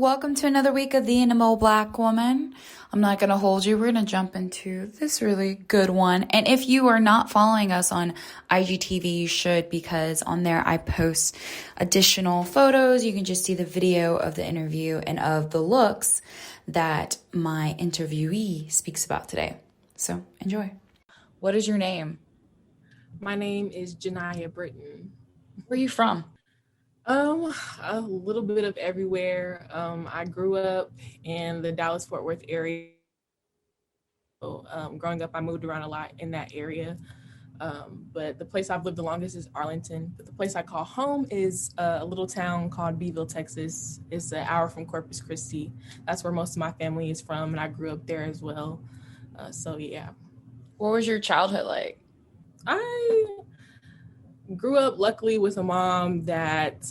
Welcome to another week of The Animal Black Woman. I'm not going to hold you. We're going to jump into this really good one. And if you are not following us on IGTV, you should, because on there I post additional photos. You can just see the video of the interview and of the looks that my interviewee speaks about today. So enjoy. What is your name? My name is Janaya Britton. Where are you from? A little bit of everywhere. I grew up in the Dallas-Fort Worth area. Growing up, I moved around a lot in that area. But the place I've lived the longest is Arlington. But the place I call home is a little town called Beeville, Texas. It's an hour from Corpus Christi. That's where most of my family is from, and I grew up there as well. Yeah. What was your childhood like? I grew up luckily with a mom that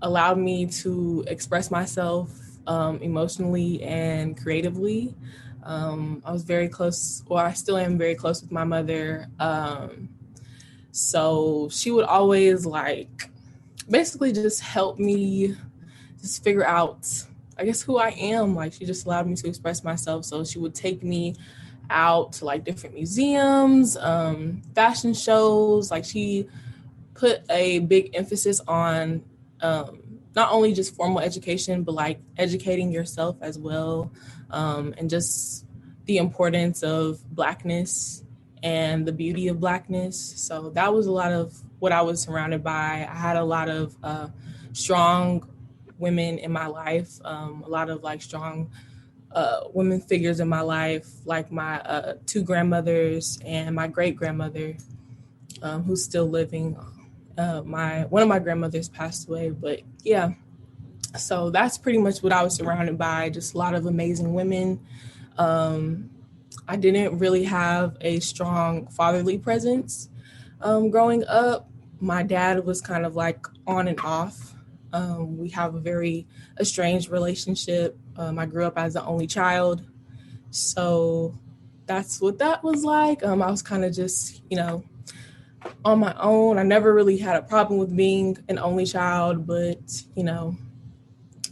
allowed me to express myself emotionally and creatively. I was very close, or I still am very close with my mother. So she would always basically just help me just figure out, I guess, who I am. She just allowed me to express myself. So she would take me out to different museums, fashion shows. She put a big emphasis on not only just formal education, but educating yourself as well, and just the importance of Blackness and the beauty of Blackness. So that was a lot of what I was surrounded by. I had a lot of strong women in my life, a lot of strong women figures in my life, like my two grandmothers and my great grandmother, who's still living. One of my grandmothers passed away, but yeah. So that's pretty much what I was surrounded by, just a lot of amazing women. I didn't really have a strong fatherly presence growing up. My dad was kind of on and off. We have a very estranged relationship. I grew up as the only child. So that's what that was like. I was kind of just, on my own. I never really had a problem with being an only child, but,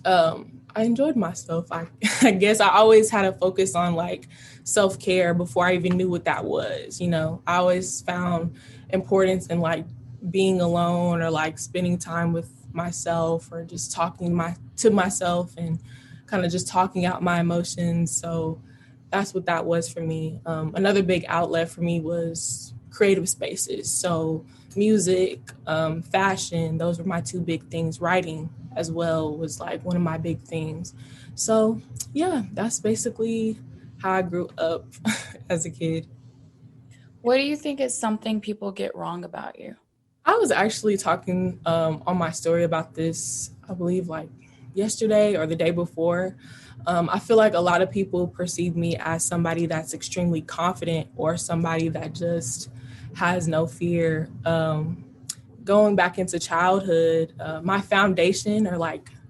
I enjoyed myself. I guess I always had a focus on self-care before I even knew what that was. I always found importance in being alone or spending time with myself or just talking to myself and kind of just talking out my emotions. So that's what that was for me. Another big outlet for me was creative spaces. So music, fashion, those were my two big things. Writing as well was one of my big things. So yeah, that's basically how I grew up as a kid. What do you think is something people get wrong about you? I was actually talking on my story about this, I believe yesterday or the day before. I feel like a lot of people perceive me as somebody that's extremely confident or somebody that just has no fear. Going back into childhood, my foundation or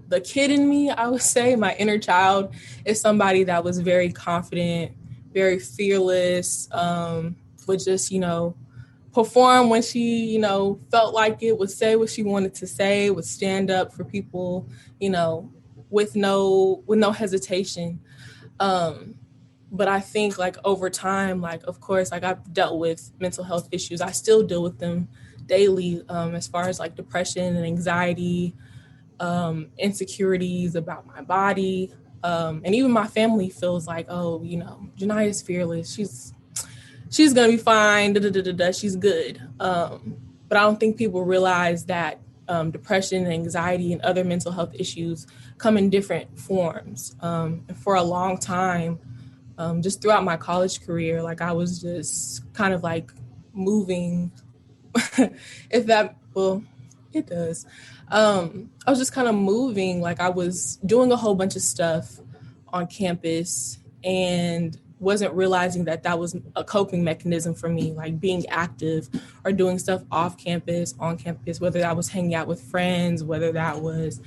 the kid in me, I would say my inner child is somebody that was very confident, very fearless, would just, perform when she, felt like it, would say what she wanted to say, would stand up for people, with no hesitation. But I think over time, of course, I've dealt with mental health issues. I still deal with them daily, as far as depression and anxiety, insecurities about my body. And even my family feels oh, Janaya's fearless. She's gonna be fine. Da, da, da, da, da, she's good. But I don't think people realize that depression and anxiety and other mental health issues come in different forms. And for a long time, just throughout my college career, I was just kind of moving, if that, well, it does. I was just kind of moving, I was doing a whole bunch of stuff on campus and wasn't realizing that that was a coping mechanism for me, being active or doing stuff off campus, on campus, whether that was hanging out with friends, whether that was,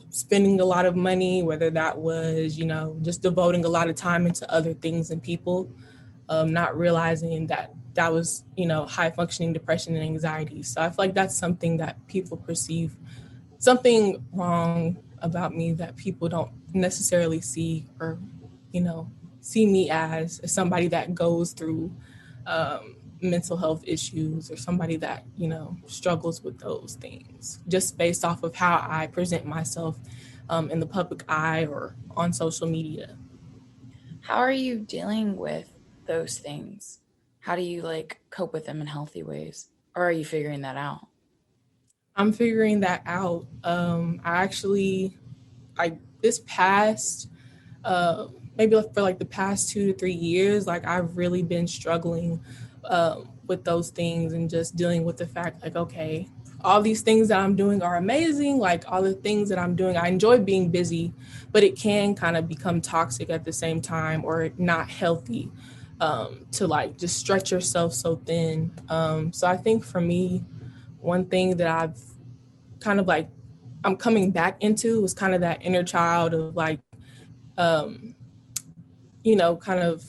spending a lot of money, whether that was, just devoting a lot of time into other things and people, not realizing that that was, high functioning depression and anxiety. So I feel like that's something that people perceive something wrong about me that people don't necessarily see, or you know, see me as somebody that goes through mental health issues, or somebody that, you know, struggles with those things, just based off of how I present myself in the public eye or on social media. How are you dealing with those things? How do you like cope with them in healthy ways? Or are you figuring that out? I'm figuring that out. I actually, I this past maybe like for like the past 2 to 3 years, like I've really been struggling with those things, and just dealing with the fact, like, okay, all these things that I'm doing are amazing. Like all the things that I'm doing, I enjoy being busy, but it can kind of become toxic at the same time, or not healthy, to like just stretch yourself so thin. So I think for me, one thing that I've kind of like I'm coming back into was kind of that inner child of like, um, you know, kind of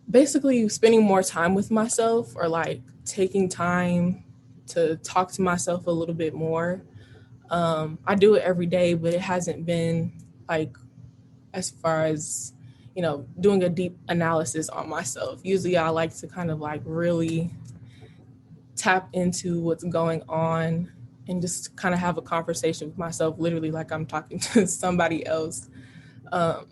basically spending more time with myself, or like taking time to talk to myself a little bit more. I do it every day, but it hasn't been like, as far as, you know, doing a deep analysis on myself. Usually I like to kind of like really tap into what's going on, and just kind of have a conversation with myself, literally like I'm talking to somebody else. Um,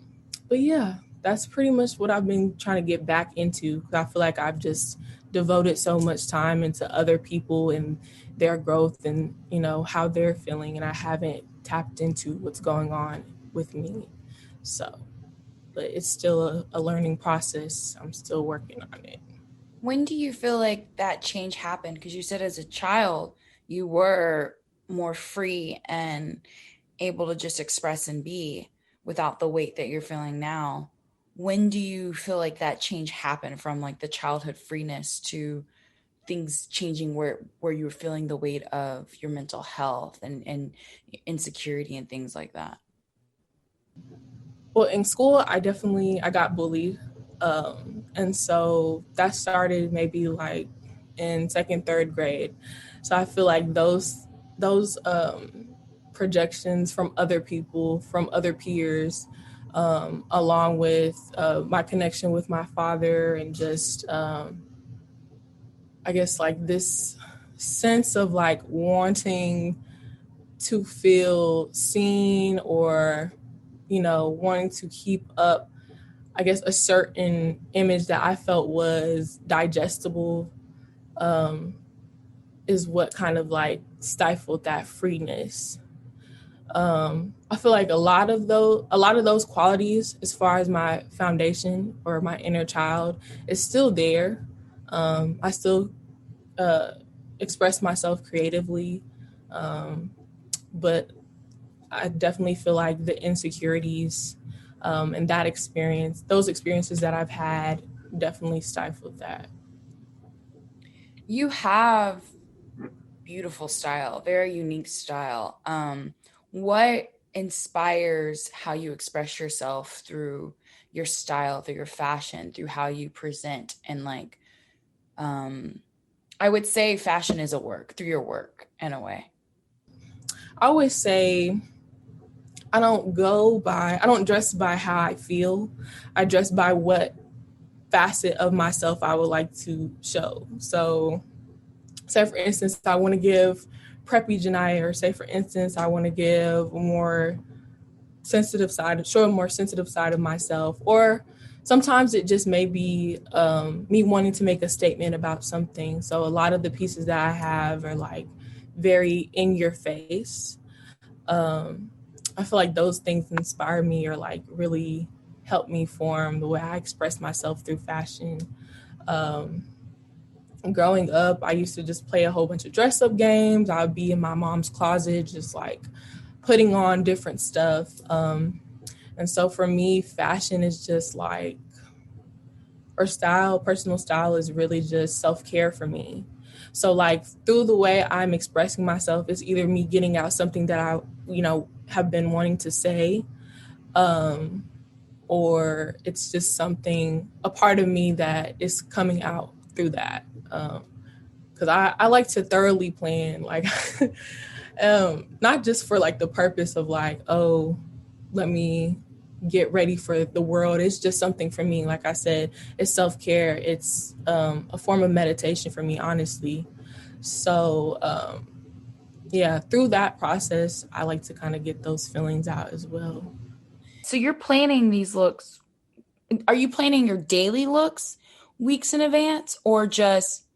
but yeah, that's pretty much what I've been trying to get back into, because I feel like I've just devoted so much time into other people and their growth, and, you know, how they're feeling, and I haven't tapped into what's going on with me. So, but it's still a learning process. I'm still working on it. When do you feel like that change happened? Because you said as a child, you were more free and able to just express and be without the weight that you're feeling now. When do you feel like that change happened from like the childhood freeness to things changing where you were feeling the weight of your mental health and insecurity and things like that? Well, in school, I got bullied, and so that started maybe like in second, third grade. So I feel like those projections from other people, from other peers, along with my connection with my father, and just I guess like this sense of like wanting to feel seen, or, you know, wanting to keep up, I guess, a certain image that I felt was digestible, um, is what kind of like stifled that freeness. I feel like a lot of those qualities, as far as my foundation or my inner child, is still there. I still uh, express myself creatively, um, but I definitely feel like the insecurities, and that experience, those experiences that I've had, definitely stifled that. You have beautiful style, very unique style. What inspires how you express yourself through your style, through your fashion, through how you present and like um I would say fashion is a work through your work in a way. I always say I don't dress by how I feel. I dress by what facet of myself I would like to show. So, say for instance, I want to give preppy Janaya, or say for instance, I want to give a more show a more sensitive side of myself, or sometimes it just may be me wanting to make a statement about something. So a lot of the pieces that I have are like very in your face. um, I feel like those things inspire me, or like really help me form the way I express myself through fashion. um, Growing up, I used to just play a whole bunch of dress up games. I would be in my mom's closet just like putting on different stuff. And so for me, fashion is just like, or style, personal style is really just self care for me. So like through the way I'm expressing myself is either me getting out something that I, you know, have been wanting to say, um, or it's just something, a part of me that is coming out through that. Because I like to thoroughly plan. Like Not just for like the purpose of like, oh, let me get ready for the world. It's just something for me. Like I said, it's self-care. It's a form of meditation for me, honestly. So yeah, through that process, I like to kind of get those feelings out as well. So you're planning these looks. Are you planning your daily looks weeks in advance or just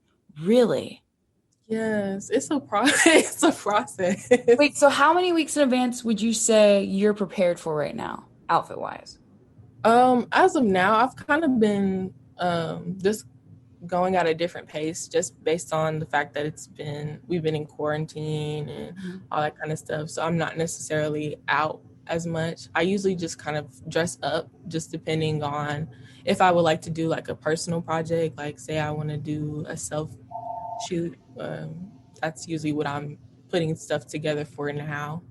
really? Yes, it's a process. It's a process. Wait, so how many weeks in advance would you say you're prepared for right now, outfit wise? As of now, I've kind of been just going at a different pace, just based on the fact that we've been in quarantine and all that kind of stuff. So I'm not necessarily out as much. I usually just kind of dress up, just depending on if I would like to do like a personal project, like say I want to do a self shoot. That's usually what I'm putting stuff together for now.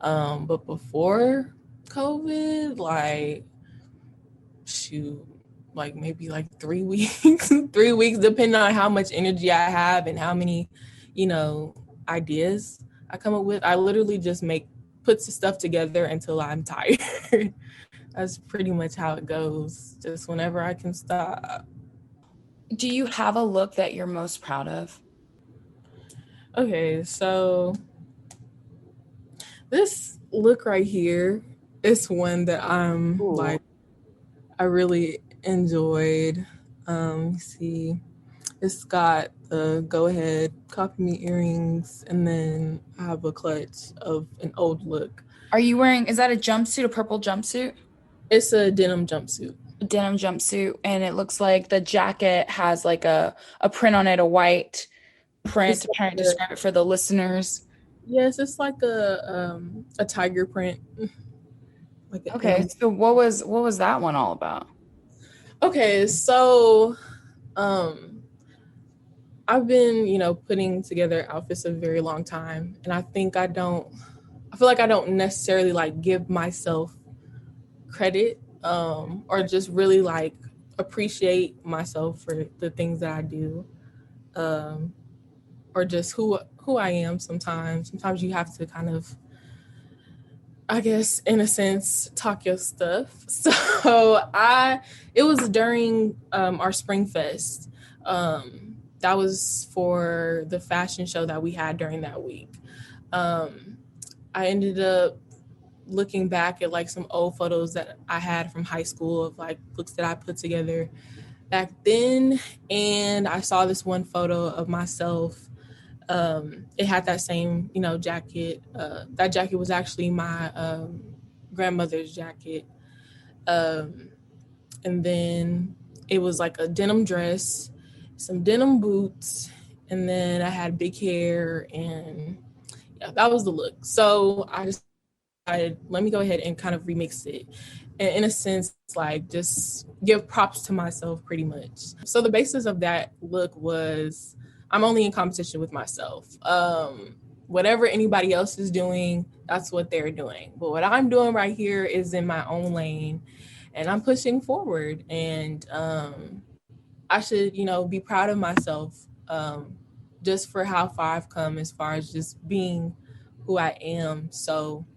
But before COVID, like shoot, like maybe like 3 weeks, 3 weeks, depending on how much energy I have and how many, you know, ideas I come up with. I literally just put the stuff together until I'm tired. That's pretty much how it goes. Just whenever I can stop. Do you have a look that you're most proud of? Okay, so this look right here is one that I'm Ooh. like, I really enjoyed. See, it's got the go ahead, copy me earrings, and then I have a clutch of an old look. Are you wearing, is that a jumpsuit, a purple jumpsuit? It's a denim jumpsuit. A denim jumpsuit, and it looks like the jacket has like a print on it, a white print. It's I'm trying to like describe it for the listeners. yes, it's like a tiger print, like an Okay, animal. so what was that one all about? Okay, so um I've been, putting together outfits a very long time, and I feel like I don't necessarily like give myself credit, or just really like appreciate myself for the things that I do, um, or just who I am. Sometimes you have to kind of, I guess, in a sense, talk your stuff. So it was during our Spring Fest. That was for the fashion show that we had during that week. Um, I ended up looking back at like some old photos that I had from high school of like looks that I put together back then, and I saw this one photo of myself. It had that same, jacket. That jacket was actually my grandmother's jacket. Um, and then it was like a denim dress, some denim boots, and then I had big hair, and yeah, that was the look. So I just decided, let me go ahead and kind of remix it. And in a sense, like just give props to myself pretty much. So the basis of that look was I'm only in competition with myself. Whatever anybody else is doing, that's what they're doing. But what I'm doing right here is in my own lane, and I'm pushing forward. And I should, be proud of myself, just for how far I've come as far as just being who I am. So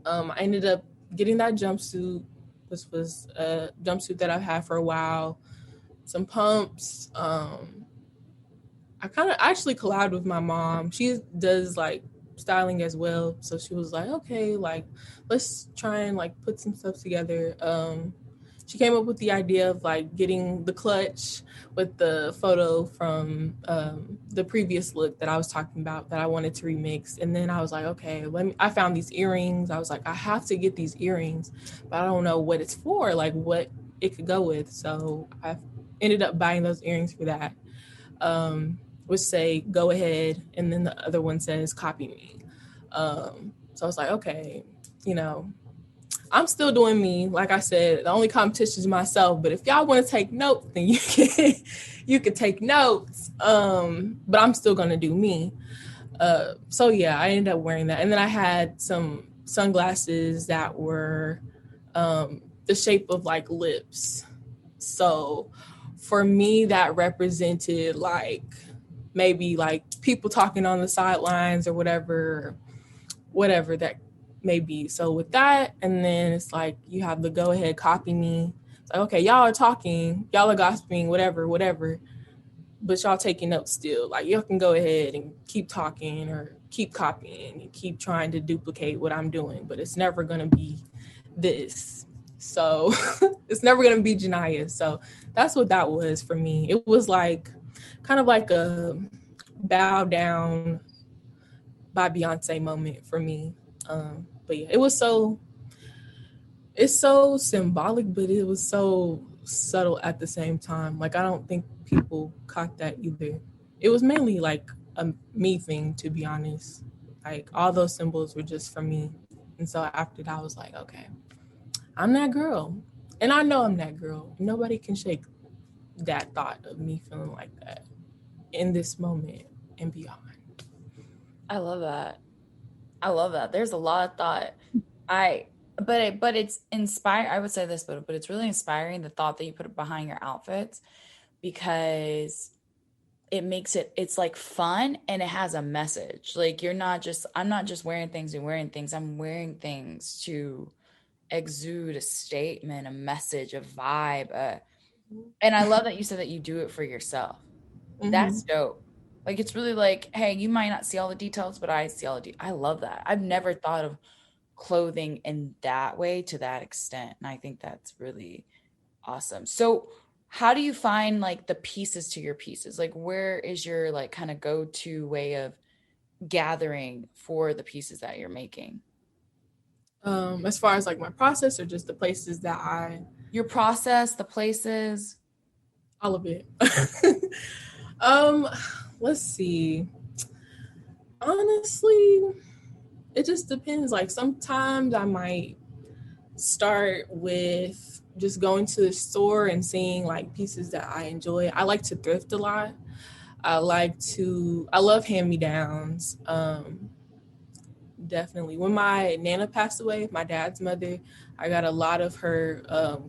I ended up getting that jumpsuit, which was a jumpsuit that I've had for a while, some pumps. I kind of actually collabed with my mom. She does like styling as well. So she was like, okay, like let's try and like put some stuff together. She came up with the idea of like getting the clutch with the photo from the previous look that I was talking about that I wanted to remix. And then I was like, okay, I found these earrings. I was like, I have to get these earrings, but I don't know what it's for, like what it could go with. So I ended up buying those earrings for that. Which say go ahead, and then the other one says copy me. So I was like, okay, you know, I'm still doing me. Like I said, the only competition is myself. But if y'all want to take notes, then you can you can take notes. But I'm still gonna do me. So yeah, I ended up wearing that, and then I had some sunglasses that were the shape of like lips. So for me, that represented like maybe like people talking on the sidelines or whatever that may be. So with that, and then it's like you have the go ahead copy me. It's like, okay, y'all are talking, y'all are gossiping, whatever, but y'all taking notes still. Like y'all can go ahead and keep talking or keep copying and keep trying to duplicate what I'm doing, but it's never gonna be this. So it's never gonna be Janaya. So that's what that was for me. It was like kind of like a bow down by Beyonce moment for me. But yeah, it's so symbolic, but it was so subtle at the same time. Like I don't think people caught that either. It was mainly like a me thing, to be honest. Like all those symbols were just for me. And so after that I was like, okay, I'm that girl. And I know I'm that girl. Nobody can shake that thought of me feeling like that in this moment and beyond. I love that. I love that. There's a lot of thought. I but it's inspire I would say this, but it's really inspiring the thought that you put behind your outfits because it's like fun and it has a message. Like I'm not just wearing things and wearing things. I'm wearing things to exude a statement, a message, a vibe. And I love that you said that you do it for yourself. Mm-hmm. That's dope. Like it's really like, hey, you might not see all the details, but I see all the I love that. I've never thought of clothing in that way to that extent. And I think that's really awesome. So how do you find like the pieces to your pieces? Like where is your like kind of go-to way of gathering for the pieces that you're making? As far as like my process or just the places that Your process, the places. all of it. um, let's see. Honestly, it just depends. Like sometimes I might start with just going to the store and seeing like pieces that I enjoy. I like to thrift a lot. I love hand me downs. Definitely. When my Nana passed away, my dad's mother, I got a lot of her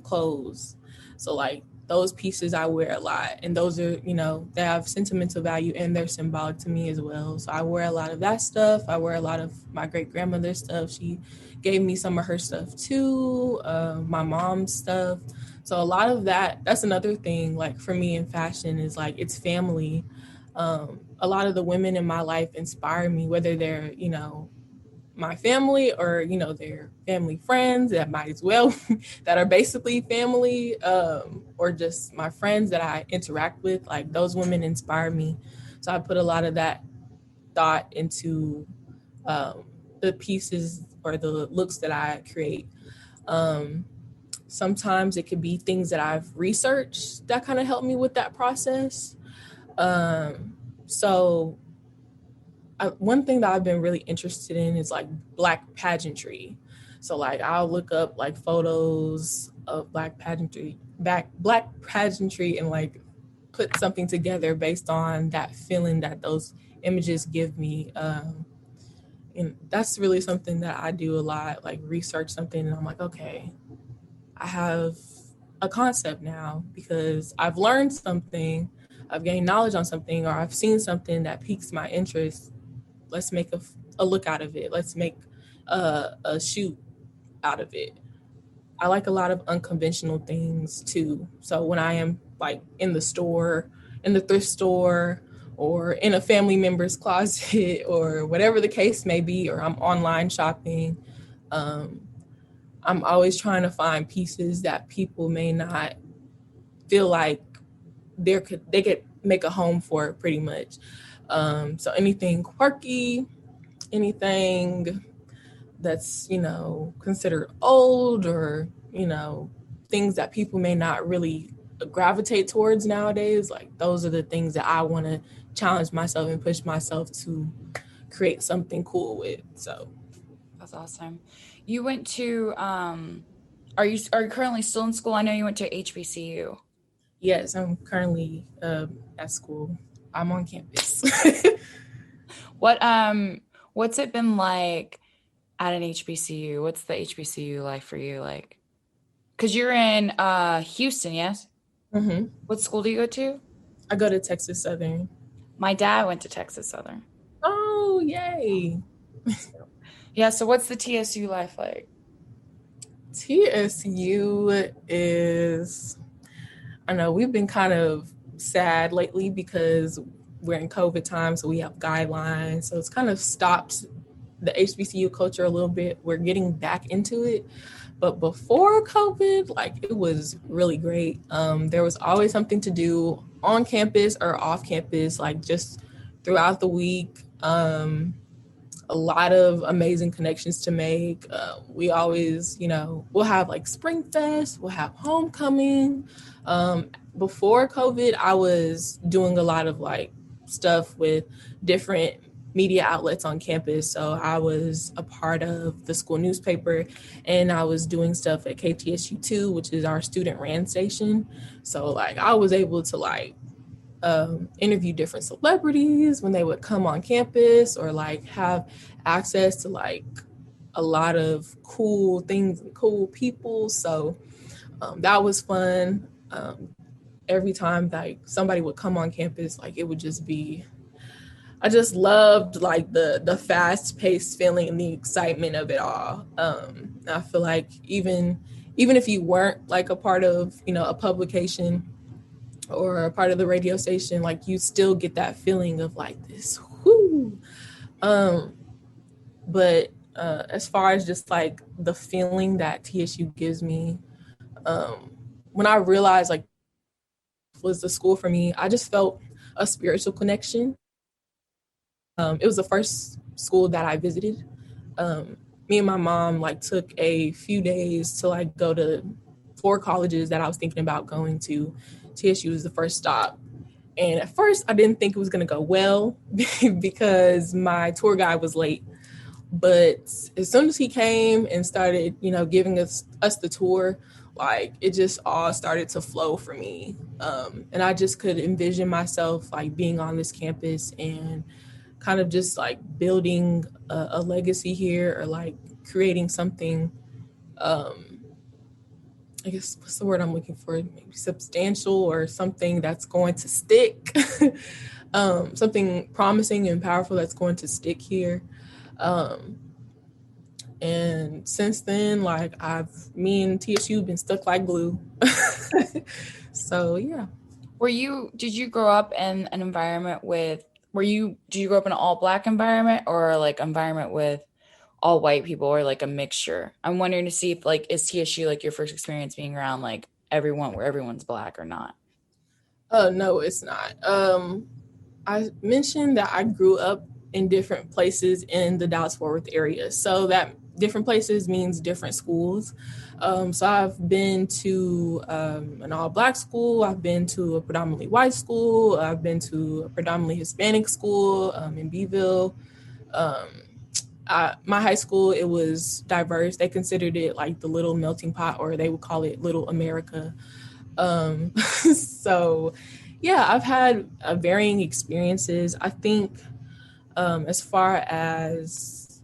clothes. So like those pieces I wear a lot, and those are they have sentimental value and they're symbolic to me as well. So I wear a lot of that stuff. I wear a lot of my great grandmother's stuff. She gave me some of her stuff too. My mom's stuff. So a lot of that. That's another thing. Like for me in fashion is like it's family. A lot of the women in my life inspire me, whether they're my family or their family friends that might as well that are basically family, or just my friends that I interact with. Like those women inspire me, so I put a lot of that thought into um, the pieces or the looks that I create. um, Sometimes it could be things that I've researched that kind of help me with that process. So one thing that I've been really interested in is like black pageantry. So like I'll look up like photos of black pageantry, and like put something together based on that feeling that those images give me. And that's really something that I do a lot, like research something and I'm like, okay, I have a concept now because I've learned something, I've gained knowledge on something, or I've seen something that piques my interest. Let's make a look out of it. Let's make a shoot out of it. I like a lot of unconventional things too. So when I am like in the store, in the thrift store, or in a family member's closet, or whatever the case may be, or I'm online shopping, um, I'm always trying to find pieces that people may not feel like they could make a home for it, pretty much. So anything quirky, anything that's considered old, or things that people may not really gravitate towards nowadays, like those are the things that I want to challenge myself and push myself to create something cool with. So That's awesome. You went to are you currently still in school? I know you went to HBCU. yes, I'm currently at school. I'm on campus. What what's it been like at an HBCU? What's the HBCU life for you like? Because you're in Houston, yes? Hmm. What school do you go to? I go to Texas Southern. My dad went to Texas Southern. Oh, yay. Yeah, so what's the TSU life like? TSU is, I know we've been kind of sad lately because we're in COVID time, so we have guidelines. So it's kind of stopped the HBCU culture a little bit. We're getting back into it. But before COVID, like it was really great. There was always something to do on campus or off campus, like just throughout the week. A lot of amazing connections to make. We always, we'll have like Spring Fest, we'll have homecoming. Before COVID, I was doing a lot of like stuff with different media outlets on campus. So I was a part of the school newspaper and I was doing stuff at KTSU2, which is our student ran station. So like I was able to like interview different celebrities when they would come on campus or like have access to like a lot of cool things and cool people. So that was fun. Every time like somebody would come on campus, like it would just be, I just loved like the fast paced feeling and the excitement of it all. I feel like even if you weren't like a part of a publication or a part of the radio station, like you still get that feeling of like this whoo. Um, but as far as just like the feeling that TSU gives me, when I realized like was the school for me, I just felt a spiritual connection. It was the first school that I visited. Me and my mom like took a few days to like go to 4 colleges that I was thinking about going to. TSU was the first stop. And at first, I didn't think it was going to go well because my tour guide was late. But as soon as he came and started, giving us the tour, like it just all started to flow for me. And I just could envision myself like being on this campus and kind of just like building a legacy here or like creating something. I guess what's the word I'm looking for? Maybe substantial or something that's going to stick. Something promising and powerful that's going to stick here. Um, and since then, like me and TSU been stuck like glue. So yeah. Did you grow up in an environment did you grow up in an all black environment or like environment with all white people or like a mixture? I'm wondering to see if like is TSU like your first experience being around like everyone where everyone's black or not? No, it's not. I mentioned that I grew up in different places in the Dallas-Fort Worth area. So that different places means different schools. So I've been to an all-black school. I've been to a predominantly white school. I've been to a predominantly Hispanic school in Beeville. Um, my high school, it was diverse. They considered it like the little melting pot, or they would call it Little America. So, yeah, I've had varying experiences. I think as far as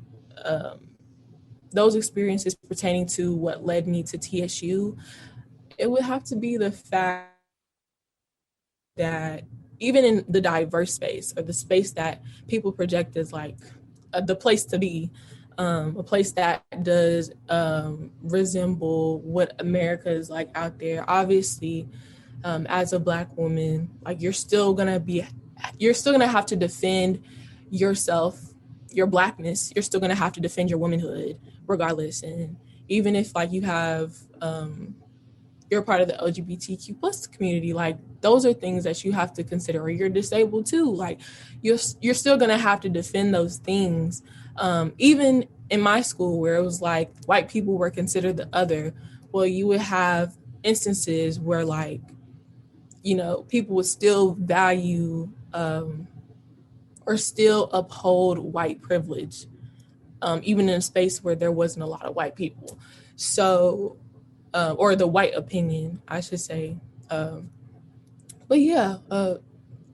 those experiences pertaining to what led me to TSU, it would have to be the fact that even in the diverse space or the space that people project as like the place to be, a place that does resemble what America is like out there. Obviously, as a Black woman, like you're still gonna have to defend yourself, your Blackness. You're still gonna have to defend your womanhood, regardless. And even if like you're part of the LGBTQ plus community, like those are things that you have to consider. Or you're disabled too, like you're still gonna have to defend those things. Even in my school, where it was like white people were considered the other, well, you would have instances where like people would still value or still uphold white privilege, even in a space where there wasn't a lot of white people. So, or the white opinion, I should say. But yeah,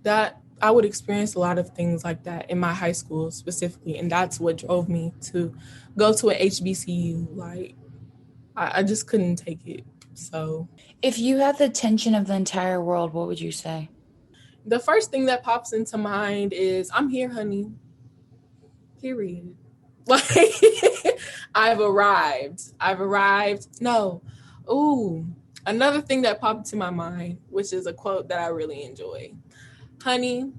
that I would experience a lot of things like that in my high school specifically, and that's what drove me to go to an HBCU. Like, I just couldn't take it. So, If you had the attention of the entire world, what would you say? The first thing that pops into mind is, I'm here, honey. Period. Like, I've arrived. No. Ooh. Another thing that popped into my mind, which is a quote that I really enjoy. Honey,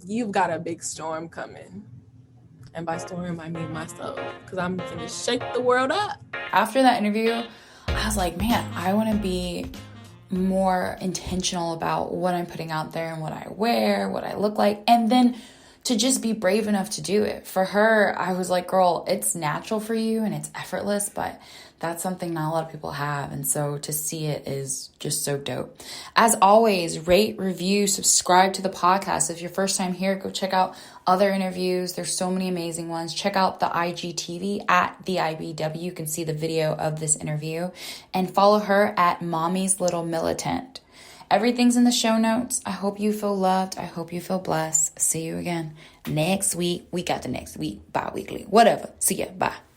you've got a big storm coming. And by storm, I mean myself. Because I'm going to shake the world up. After that interview, I was like, man, I want to be more intentional about what I'm putting out there and what I wear, what I look like. And then to just be brave enough to do it. For her, I was like, girl, it's natural for you and it's effortless, but that's something not a lot of people have. And so to see it is just so dope. As always, rate, review, subscribe to the podcast. If you're first time here, go check out other interviews. There's so many amazing ones. Check out the IGTV at the IBW. You can see the video of this interview, and follow her at Mommy's Little Militant. Everything's in the show notes. I hope you feel loved. I hope you feel blessed. See you again next week. Week after next week. Bi-weekly. Whatever. See ya. Bye.